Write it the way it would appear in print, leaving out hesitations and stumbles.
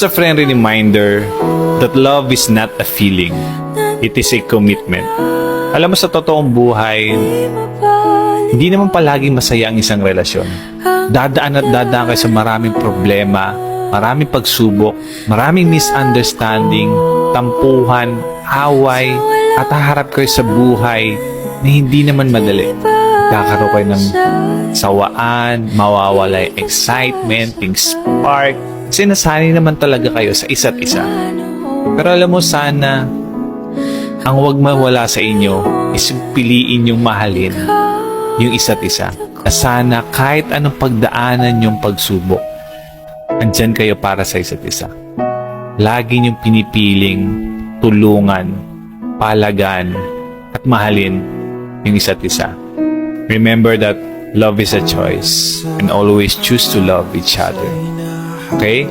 a friendly reminder that love is not a feeling. It is a commitment. Alam mo, sa totoong buhay, hindi naman palaging masaya ang isang relasyon. Dadaan at dadaan kayo sa maraming problema, maraming pagsubok, maraming misunderstanding, tampuhan, away, at haharap kayo sa buhay na hindi naman madali. Kakaroon kayo ng sawaan, mawawala yung excitement, yung spark. Kasi nasanay naman talaga kayo sa isa't isa. Pero alam mo, sana ang huwag mawala sa inyo is piliin yung mahalin yung isa't isa. Na sana kahit anong pagdaanan yung pagsubok, andyan kayo para sa isa't isa. Lagi niyong pinipiling tulungan, palagan, at mahalin yung isa't isa. Remember that love is a choice and always choose to love each other. Okay?